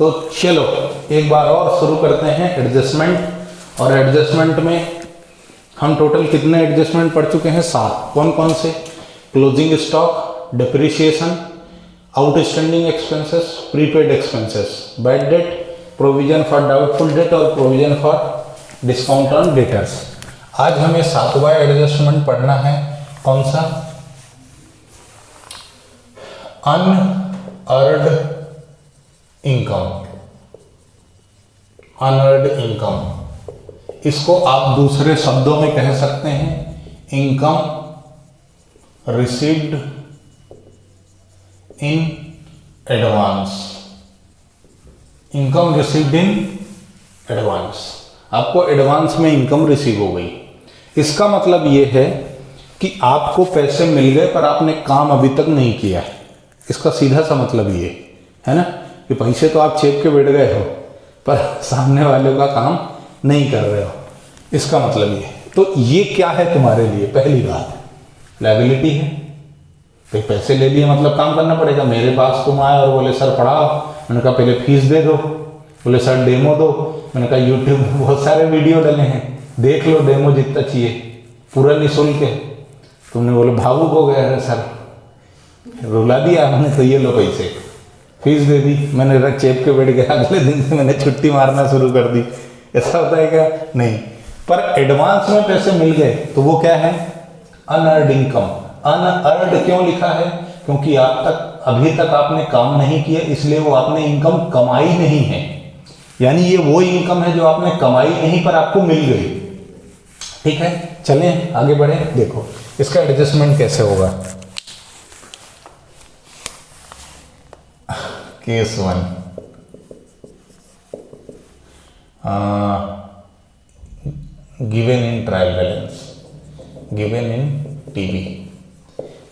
तो चलो एक बार और शुरू करते हैं एडजस्टमेंट। और एडजस्टमेंट में हम टोटल कितने एडजस्टमेंट पढ़ चुके हैं? 7। कौन कौन से? Closing stock, depreciation, outstanding expenses, prepaid expenses, bad debt, provision for doubtful debt और provision for discount on debtors. आज हमें 7वां एडजस्टमेंट पढ़ना है। कौन सा? Unearned income. अनअर्न्ड इनकम, इसको आप दूसरे शब्दों में कह सकते हैं income received in advance. Income received in advance, आपको एडवांस में इनकम रिसीव हो गई। इसका मतलब ये है कि आपको पैसे मिल गए पर आपने काम अभी तक नहीं किया है। इसका सीधा सा मतलब ये है ना कि पैसे तो आप चेप के बैठ गए हो पर सामने वाले का काम नहीं कर रहे हो। इसका मतलब ये। तो ये क्या है तुम्हारे लिए? पहली बात लायबिलिटी है। तो पैसे ले लिए मतलब काम करना पड़ेगा। मेरे पास तुम आए और बोले सर पढ़ाओ, मैंने कहा पहले फीस दे दो। बोले सर डेमो दो, मैंने कहा यूट्यूब में बहुत सारे वीडियो डले हैं, देख लो डेमो जितना चाहिए, पूरा निःशुल्क है। तुमने बोले भावुक हो गया है सर, रुला दिया मैंने, तो ये लो पैसे, फीस दे दी। मैंने रख चेप के बैठ गया, अगले दिन से मैंने छुट्टी मारना शुरू कर दी। ऐसा होता है क्या? नहीं। पर एडवांस में पैसे मिल गए तो वो क्या है? Unearned income. अनअर्न्ड क्यों लिखा है? क्योंकि अभी तक आपने काम नहीं किया, इसलिए वो आपने इनकम कमाई नहीं है। यानी ये वो इनकम है जो आपने कमाई नहीं पर आपको मिल गई। ठीक है, चलें आगे बढ़े। देखो इसका एडजस्टमेंट कैसे होगा। Case 1, given in trial balance, given in TB.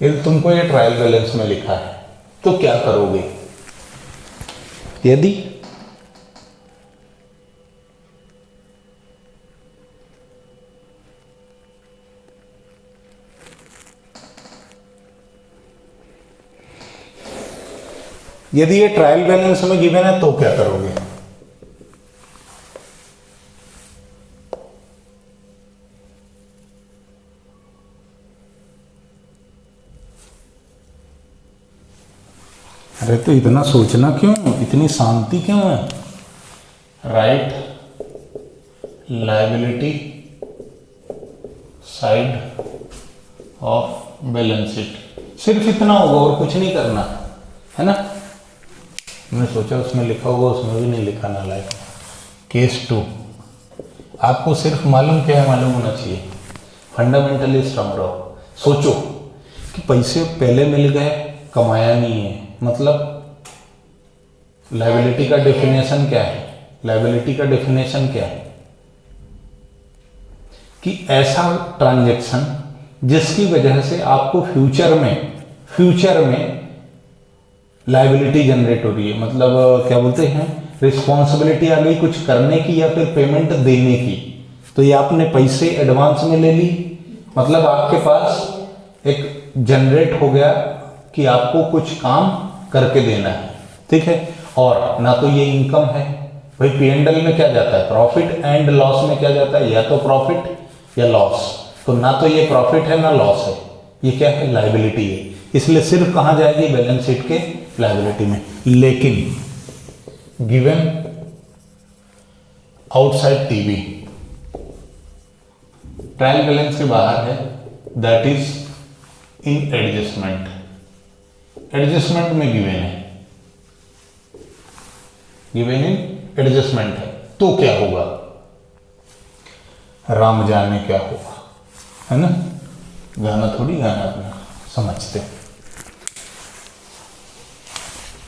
यदि तुमको ये ट्रायल बैलेंस में लिखा है तो क्या करोगे? यदि ये ट्रायल बैलेंस में गिवन है तो क्या करोगे? अरे तो इतना सोचना क्यों, इतनी शांति क्यों है? Right liability side of balance sheet. सिर्फ इतना होगा और कुछ नहीं करना है ना। मैंने सोचा उसमें लिखा होगा, उसमें भी नहीं लिखा ना लायक। केस 2, आपको सिर्फ मालूम क्या है? मालूम होना चाहिए, फंडामेंटली स्ट्रांग रहो। सोचो कि पैसे पहले मिल गए, कमाया नहीं है, मतलब लायबिलिटी का डेफिनेशन क्या है? लायबिलिटी का डेफिनेशन क्या है? कि ऐसा ट्रांजैक्शन जिसकी वजह से आपको फ्यूचर में लायबिलिटी जनरेट हो रही है, मतलब क्या बोलते हैं, रिस्पॉन्सिबिलिटी आ गई कुछ करने की या फिर पेमेंट देने की। तो ये आपने पैसे एडवांस में ले ली, मतलब आपके पास एक जनरेट हो गया कि आपको कुछ काम करके देना है। ठीक है, और ना तो ये इनकम है भाई। P&L में क्या जाता है? प्रॉफिट एंड लॉस में क्या जाता है? या तो प्रॉफिट या लॉस। तो ना तो ये प्रॉफिट है ना लॉस है, ये क्या है? लायबिलिटी है। इसलिए सिर्फ कहाँ जाएगी? बैलेंस शीट के लायबिलिटी में। लेकिन given outside TB, trial balance के बाहर है, that is in adjustment. Adjustment में गिवन है, गिवन इन एडजस्टमेंट है, तो क्या होगा? राम जाने क्या होगा, है ना। गाना थोड़ी गाना अपना समझते।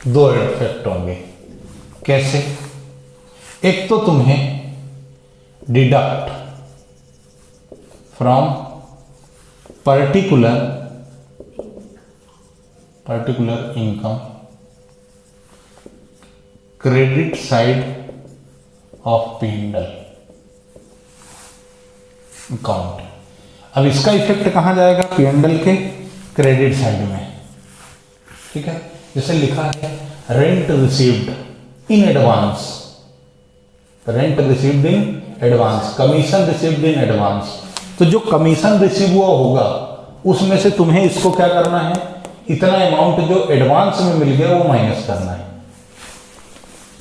2 इफेक्ट होंगे। कैसे? एक तो तुम्हें deduct from particular income credit side of P&L account. अब इसका इफेक्ट कहां जाएगा? P&L के क्रेडिट साइड में। ठीक है, जैसे लिखा है rent received in advance, rent received in advance, commission received in advance. तो जो कमीशन रिसीव हुआ होगा उसमें से तुम्हें इसको क्या करना है, इतना अमाउंट जो एडवांस में मिल गया वो माइनस करना है।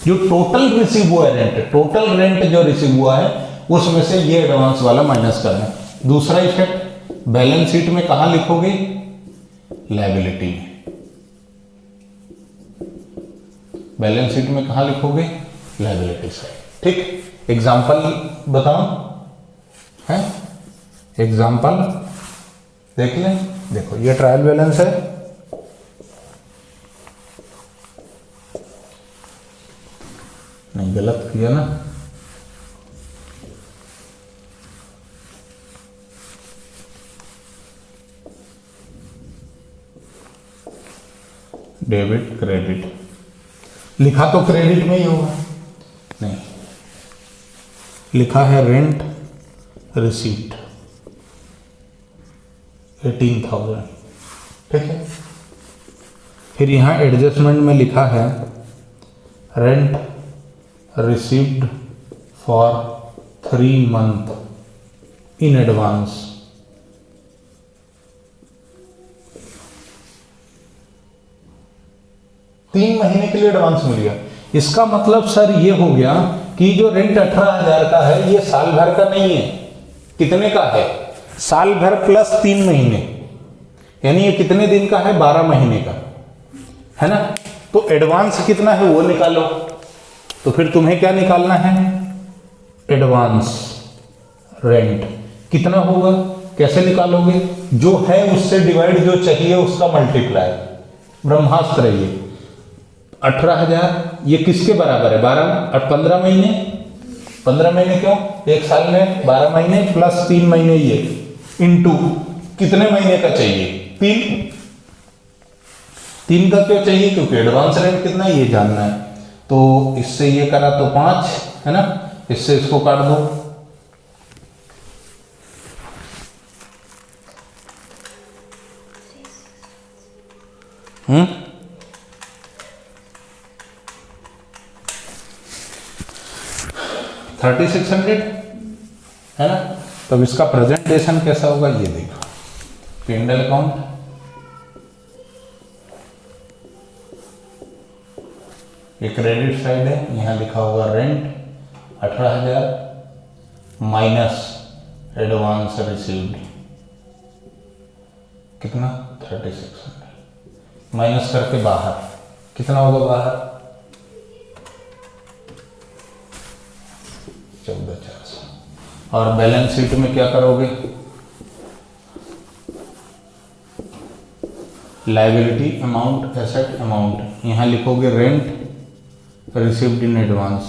जो टोटल रिसीव हुआ है रेंट, टोटल रेंट जो रिसीव हुआ है उसमें से ये एडवांस वाला माइनस करना है। दूसरा इफेक्ट बैलेंस शीट में कहां लिखोगे, लायबिलिटी में। बैलेंस शीट में कहां लिखोगे, लायबिलिटी साइड। ठीक, एग्जांपल बताओ, है एग्जांपल देख लें। देखो ये ट्रायल बैलेंस है, नहीं गलत किया ना, डेबिट क्रेडिट लिखा तो क्रेडिट में ही होगा, नहीं लिखा है रेंट रिसीप्ट 18,000। ठीक है, फिर यहां एडजस्टमेंट में लिखा है rent received for 3 month in advance. तीन महीने के लिए एडवांस मिल गया। इसका मतलब सर ये हो गया कि जो रेंट 18,000 का है ये साल भर का नहीं है, कितने का है, साल भर प्लस 3 महीने, यानी ये कितने दिन का है, 12 महीने का है ना। तो एडवांस कितना है वो निकालो। तो फिर तुम्हें क्या निकालना है, एडवांस रेंट कितना होगा, कैसे निकालोगे, जो है उससे डिवाइड, जो चाहिए उसका मल्टीप्लाई, ब्रह्मास्त्र। ये 18,000 ये किसके बराबर है, 12 और 15 महीने, 15 महीने क्यों, एक साल में 12 महीने प्लस 3 महीने ये इनटू कितने महीने का चाहिए, 3 का क्यों चाहिए, क्योंकि एडवांस रेंट कितना ये जानना है। तो इससे ये करा तो 5 है ना, इससे इसको काट दो, हम्म 3600 है ना। तब इसका प्रेजेंटेशन कैसा होगा ये देखो, P&L अकाउंट, ये क्रेडिट साइड है, यहाँ लिखा होगा रेंट 18,000 माइनस एडवांस रिसीव्ड कितना 3600, माइनस करके बाहर कितना होगा, बाहर 14,400। और बैलेंस शीट में क्या करोगे, लायबिलिटी अमाउंट, एसेट अमाउंट, यहां लिखोगे रेंट रिसीव्ड इन एडवांस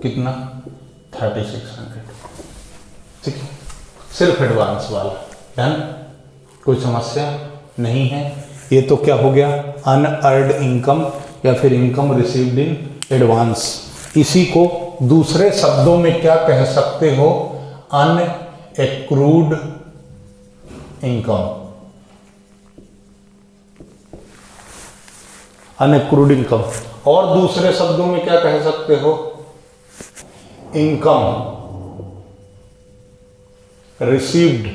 कितना 3600। ठीक है, सिर्फ एडवांस वाला डन, कोई समस्या नहीं है। ये तो क्या हो गया, अनअर्न्ड इनकम या फिर इनकम रिसीव्ड इन एडवांस। इसी को दूसरे शब्दों में क्या कह सकते हो, अनएक्रूड इनकम, अनएक्रूड इनकम। और दूसरे शब्दों में क्या कह सकते हो, income received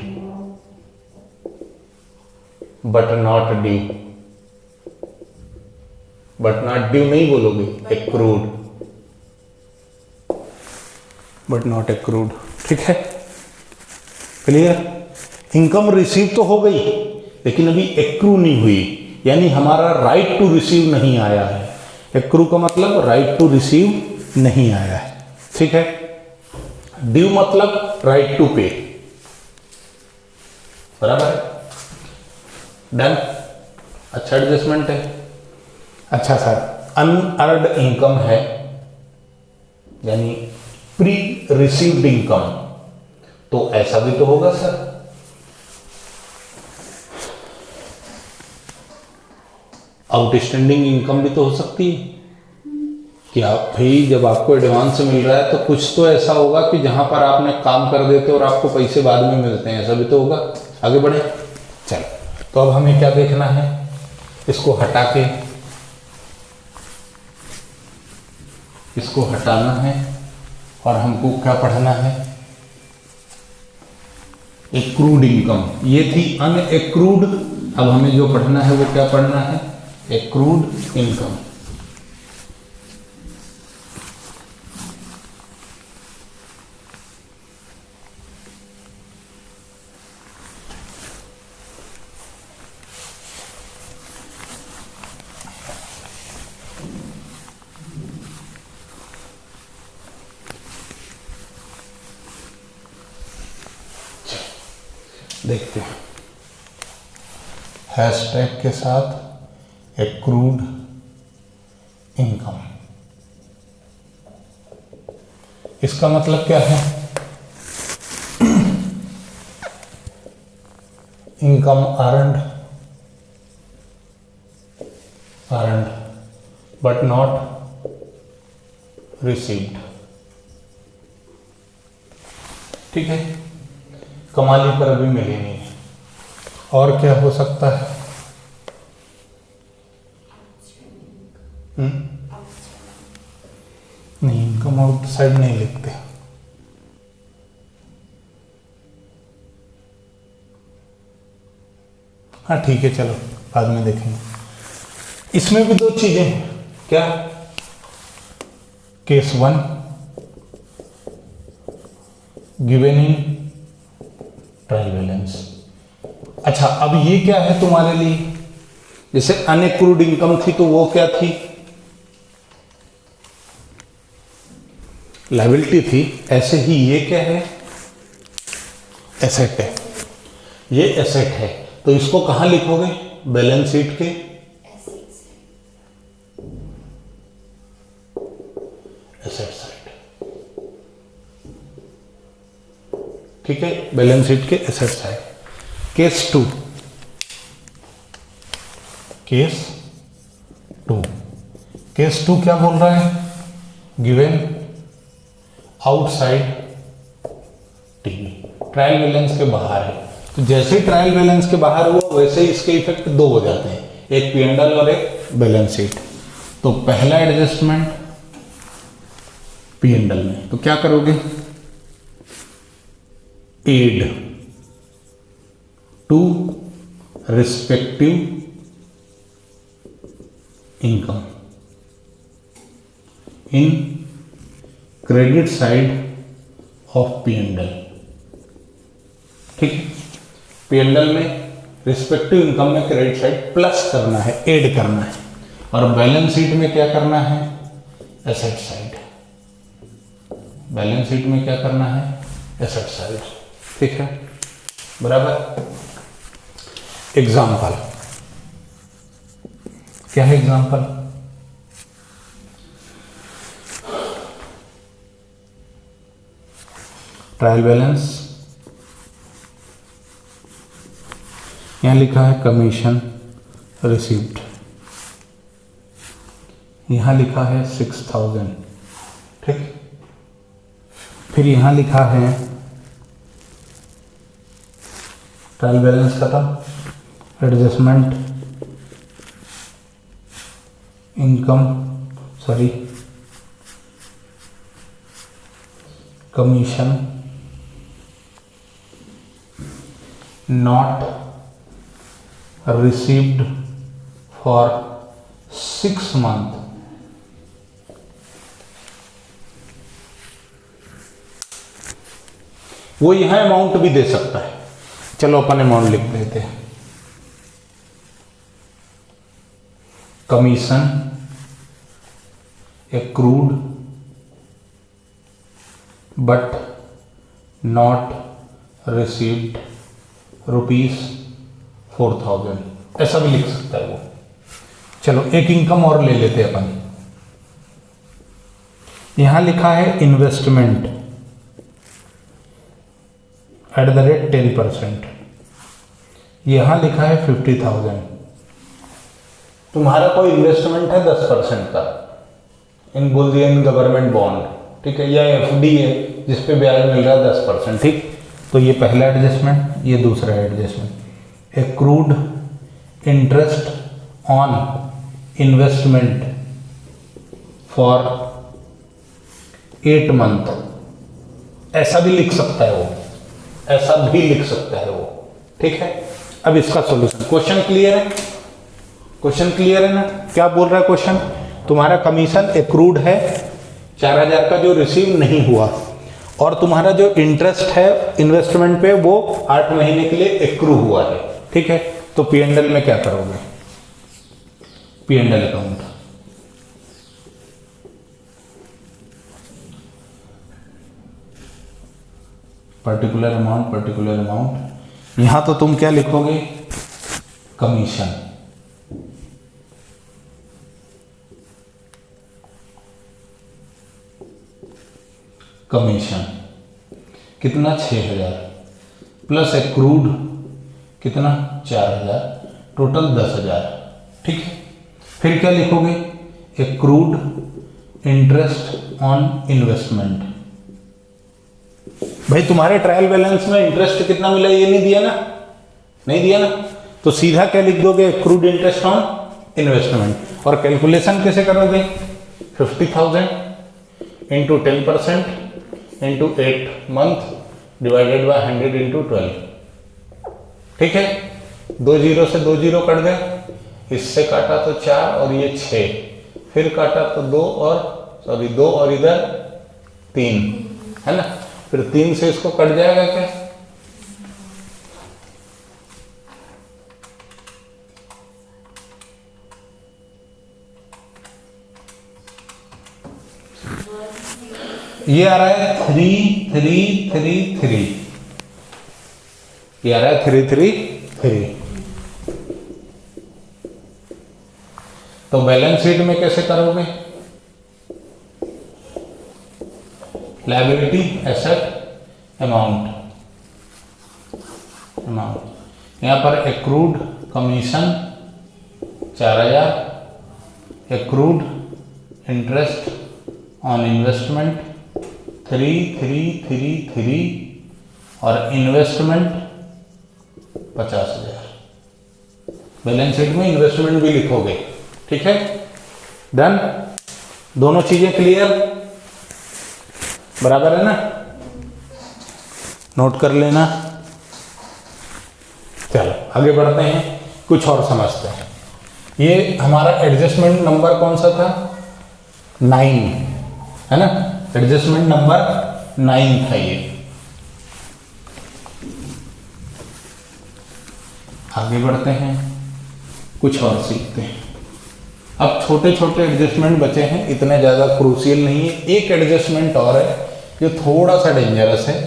but not due, but not due नहीं बोलोगे, एक्रूड, बट नॉट एक्रूड। ठीक है, क्लियर। इनकम रिसीव तो हो गई लेकिन अभी एक्रू नहीं हुई, यानी हमारा राइट टू रिसीव नहीं आया है। एक्रू का मतलब राइट टू रिसीव नहीं आया है। ठीक है, ड्यू मतलब राइट टू पे, बराबर है, डन। अच्छा एडजस्टमेंट है। अच्छा सर, अनअर्न्ड इनकम है यानी प्री रिसीव्ड इनकम, तो ऐसा भी तो होगा सर, आउटस्टैंडिंग इनकम भी तो हो सकती है कि आप भाई जब आपको एडवांस मिल रहा है तो कुछ तो ऐसा होगा कि जहां पर आपने काम कर देते और आपको पैसे बाद में मिलते हैं, ऐसा भी तो होगा। आगे बढ़े, चलो। तो अब हमें क्या देखना है, इसको हटा के इसको हटाना है और हमको क्या पढ़ना है, एक्रूड इनकम। ये थी अनएक्रूड, अब हमें जो पढ़ना है वो क्या पढ़ना है, एक्रूड इनकम। देखते हैं हैशटैग के साथ एक्रूड इनकम। इसका मतलब क्या है, income earned but not received. ठीक है, कमाली पर अभी मिली नहीं है। और क्या हो सकता है, नहीं, इनकम आउटसाइड नहीं लिखते। हाँ ठीक है, चलो बाद में देखेंगे। इसमें भी दो चीजें हैं, क्या, case 1 given in trial balance. अच्छा, अब ये क्या है तुम्हारे लिए, जैसे अनएक्रूड इनकम थी तो वो क्या थी, लायबिलिटी थी, ऐसे ही ये क्या है, एसेट है। ये एसेट है तो इसको कहां लिखोगे, बैलेंस शीट के एसेट साइड। ठीक है, बैलेंस शीट के एसेट साइड। केस 2 केस 2 क्या बोल रहा है, given outside TV, trial balance के बाहर है। तो जैसे ही ट्रायल बैलेंस के बाहर हुआ वैसे ही इसके इफेक्ट दो हो जाते हैं, एक P&L और एक बैलेंस शीट। तो पहला एडजस्टमेंट P&L में, तो क्या करोगे, add to respective income in credit side of P&L। ठीक है, P&L में रिस्पेक्टिव इनकम में क्रेडिट साइड प्लस करना है, ऐड करना है, और बैलेंस शीट में क्या करना है, एसेट साइड। बैलेंस शीट में क्या करना है, एसेट साइड। ठीक है, बराबर। एग्जाम्पल क्या है, एग्जाम्पल ट्रायल बैलेंस, यहां लिखा है कमीशन रिसीव्ड, यहां लिखा है 6000। ठीक, फिर यहां लिखा है ट्रायल बैलेंस का था adjustment income, sorry commission not received for 6 months वो यहां अमाउंट भी दे सकता है। चलो अपन अमाउंट लिख देते हैं, commission accrued but not received ₹4000, ऐसा भी लिख सकता है वो। चलो एक इनकम और ले लेते हैं अपन, यहां लिखा है इन्वेस्टमेंट @10%, यहां लिखा है 50,000। तुम्हारा कोई इन्वेस्टमेंट है 10% का इन बुलियन गवर्नमेंट बॉन्ड, ठीक है, या FD है जिसपे ब्याज मिल रहा है 10%। ठीक, तो ये पहला एडजस्टमेंट, ये दूसरा adjustment, accrued interest on investment for 8 month, ऐसा भी लिख सकता है वो, ऐसा भी लिख सकता है वो। ठीक है, अब इसका सॉल्यूशन, क्वेश्चन क्लियर है? क्वेश्चन क्लियर है ना? क्या बोल रहा है क्वेश्चन? तुम्हारा कमीशन एक्रूड है 4000 का जो रिसीव नहीं हुआ, और तुम्हारा जो इंटरेस्ट है इन्वेस्टमेंट पे वो 8 महीने के लिए एक्रू हुआ है। ठीक है, तो P&L में क्या करोगे? P&L अकाउंट, पर्टिकुलर अमाउंट, यहां तो तुम क्या लिखोगे? कमीशन। कमीशन कितना? 6000 प्लस एक्रूड कितना? 4000, टोटल 10000। ठीक है, फिर क्या लिखोगे? Accrued interest on investment. भाई तुम्हारे ट्रायल बैलेंस में इंटरेस्ट कितना मिला ये नहीं दिया ना? नहीं दिया ना, तो सीधा क्या लिख दोगे? Accrued interest on investment. और कैलकुलेशन कैसे करोगे? 50,000 into 10% into 8 month divided by 100 into 12। ठीक है, 2 जीरो से 2 जीरो कट गए, इससे काटा तो 4 और ये 6, फिर काटा तो 2 और इधर 3, है ना? फिर 3 से इसको कट जाएगा क्या? ये आ रहा है 3 3 3 3, ये आ रहा है 3 3 3। तो बैलेंस शीट में कैसे करोगे? लायबिलिटी एसेट अमाउंट, यहां पर accrued commission 4000, accrued interest on investment 3 3 3 3 और इन्वेस्टमेंट 50,000। बैलेंस शीट में इन्वेस्टमेंट भी लिखोगे। ठीक है, डन? दोनों चीजें क्लियर, बराबर है ना? नोट कर लेना। चलो आगे बढ़ते हैं, कुछ और समझते हैं। ये हमारा एडजस्टमेंट नंबर कौन सा था? 9, है ना? एडजस्टमेंट नंबर 9 था ये। आगे बढ़ते हैं, कुछ और सीखते हैं। अब छोटे छोटे एडजस्टमेंट बचे हैं, इतने ज़्यादा क्रूशियल नहीं है। एक एडजस्टमेंट और है जो थोड़ा सा डेंजरस है,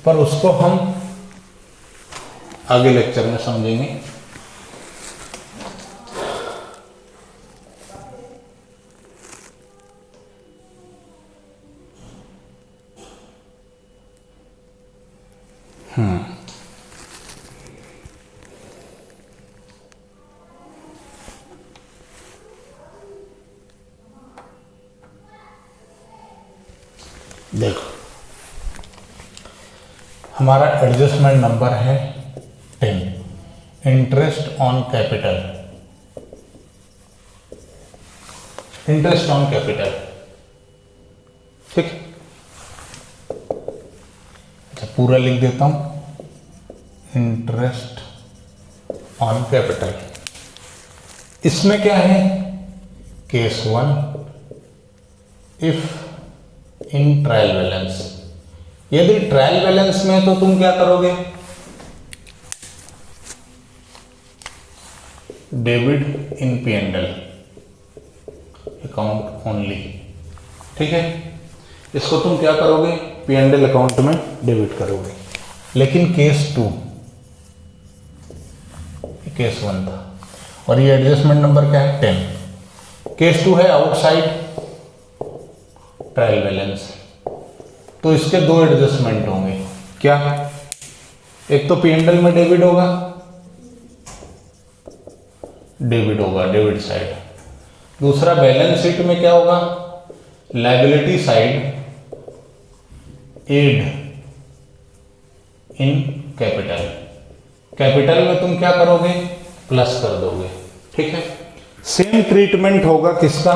पर उसको हम आगे लेक्चर में समझेंगे। देखो, हमारा एडजस्टमेंट नंबर है 10, interest on capital. Interest on capital, ठीक। अच्छा, पूरा लिख देता हूं, इंटरेस्ट ऑन कैपिटल। इसमें क्या है? Case 1, if in trial balance. यदि ट्रायल बैलेंस में तो तुम क्या करोगे? Debit in P&L account only, ठीक है। इसको तुम क्या करोगे? P&L अकाउंट में डेबिट करोगे। लेकिन केस 2, केस 1 था, और ये एडजस्टमेंट नंबर क्या है? 10। केस 2 है आउटसाइड ट्रायल बैलेंस, तो इसके 2 एडजस्टमेंट होंगे। क्या? एक तो P&L में डेबिट होगा, डेबिट साइड। दूसरा बैलेंस शीट में क्या होगा? Liability side add in capital. Capital में तुम क्या करोगे? प्लस कर दोगे, ठीक है। सेम ट्रीटमेंट होगा किसका?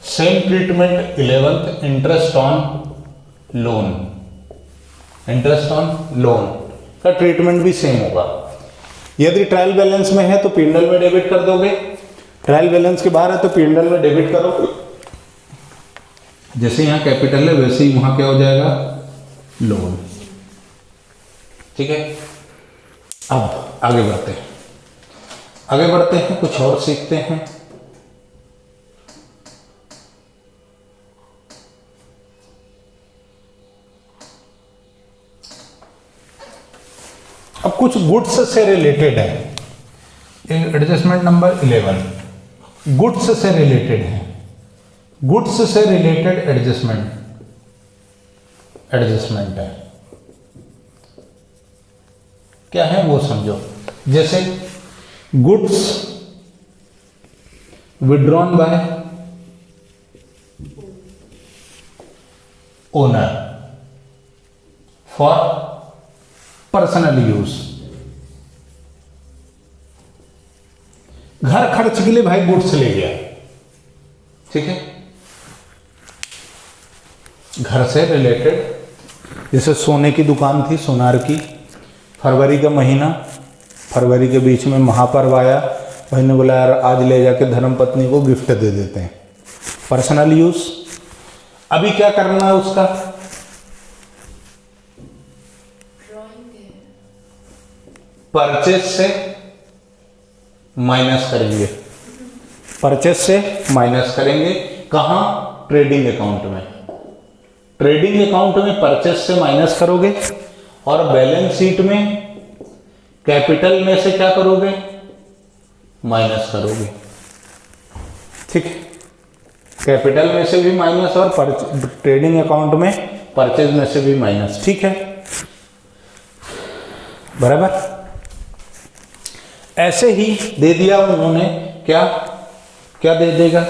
Same treatment 11th interest on loan, interest on loan का ट्रीटमेंट भी सेम होगा। यदि ट्रायल बैलेंस में है तो P&L में डेबिट कर दोगे, ट्रायल बैलेंस के बाहर है तो P&L में डेबिट करोगे। जैसे यहाँ कैपिटल है वैसे ही वहां क्या हो जाएगा, लोन। ठीक है, अब आगे बढ़ते हैं, कुछ और सीखते हैं। अब कुछ गुड्स से रिलेटेड है, एडजस्टमेंट नंबर 11 गुड्स से रिलेटेड है, गुड्स से रिलेटेड एडजस्टमेंट है। क्या है वो समझो। जैसे goods withdrawn by owner for personal use, घर खर्च के लिए भाई गुड्स ले गया, ठीक है, घर से रिलेटेड। जैसे सोने की दुकान थी, सोनार की, फरवरी का महीना, फरवरी के बीच में महापर्व आया, भाई ने बोला यार आज ले जाके धर्मपत्नी को गिफ्ट दे देते हैं, पर्सनल यूज। अभी क्या करना है उसका, परचेज से माइनस करेंगे, परचेज से माइनस करेंगे। कहां, ट्रेडिंग अकाउंट में, ट्रेडिंग अकाउंट में परचेज से माइनस करोगे और बैलेंस शीट में कैपिटल में से क्या करोगे, माइनस करोगे। ठीक है, कैपिटल में से भी माइनस और ट्रेडिंग अकाउंट में परचेज में से भी माइनस। ठीक है, बराबर। ऐसे ही दे दिया उन्होंने, क्या क्या दे देगा,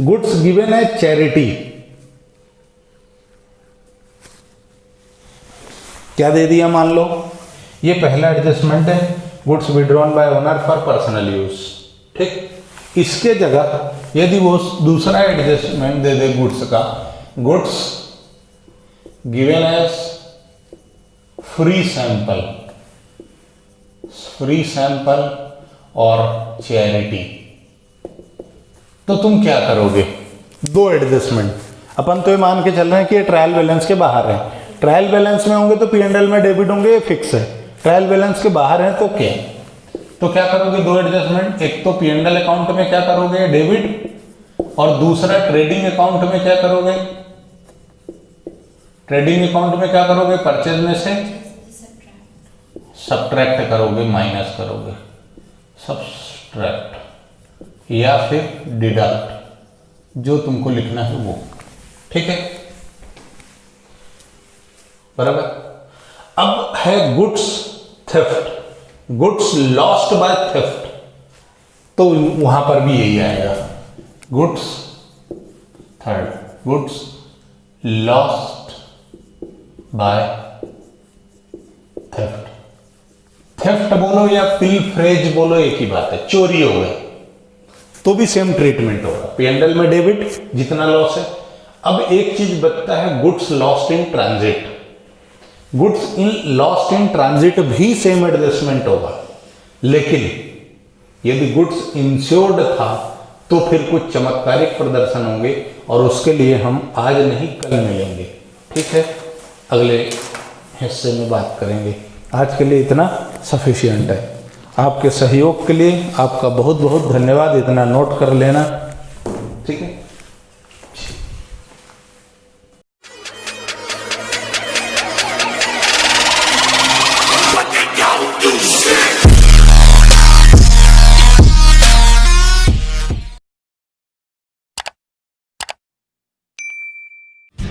गुड्स गिवन है चैरिटी, क्या दे दिया, मान लो ये पहला एडजस्टमेंट है, goods withdrawn by owner for personal use. ठीक, इसके जगह यदि वो दूसरा एडजस्टमेंट दे दे गुड्स का, goods given as free sample, free sample और चैरिटी, तो तुम क्या करोगे, दो एडजस्टमेंट। अपन तो ये मान के चल रहे हैं कि ये ट्रायल बैलेंस के बाहर है, ट्रायल बैलेंस में होंगे तो P&L में डेबिट होंगे, ये फिक्स है। ट्रायल बैलेंस के बाहर है तो क्या करोगे, दो एडजस्टमेंट। एक तो P&L अकाउंट में क्या करोगे, डेबिट, और दूसरा ट्रेडिंग अकाउंट में क्या करोगे, ट्रेडिंग अकाउंट में क्या करोगे, परचेज में से सब्ट्रैक्ट करोगे, माइनस करोगे, सब्ट्रैक्ट या फिर डिडक्ट, जो तुमको लिखना है वो। ठीक है, बराबर। अब है goods theft, goods lost by theft, तो वहां पर भी यही आएगा, goods third, goods lost by theft. Theft बोलो या पिलफ्रेज बोलो, एक ही बात है, चोरी हो गई तो भी सेम ट्रीटमेंट होगा, P&L में डेबिट जितना लॉस है। अब एक चीज बचता है, goods lost in transit, goods in lost in transit भी सेम एडजस्टमेंट होगा, लेकिन यदि गुड्स इंश्योर्ड था तो फिर कुछ चमत्कारिक प्रदर्शन होंगे, और उसके लिए हम आज नहीं कल मिलेंगे। ठीक है, अगले हिस्से में बात करेंगे। आज के लिए इतना सफिशिएंट है। आपके सहयोग के लिए आपका बहुत बहुत धन्यवाद, इतना नोट कर लेना। ठीक है,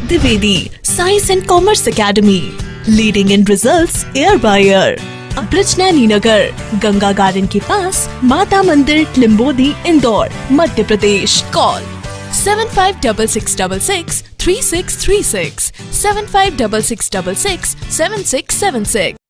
Divedi Science and Commerce Academy, leading in results year by year. ब्रिजनैनी नगर, गंगा गार्डन के पास, माता मंदिर, लिम्बोदी, इंदौर, मध्य प्रदेश। कॉल 7566663636, 7566667676।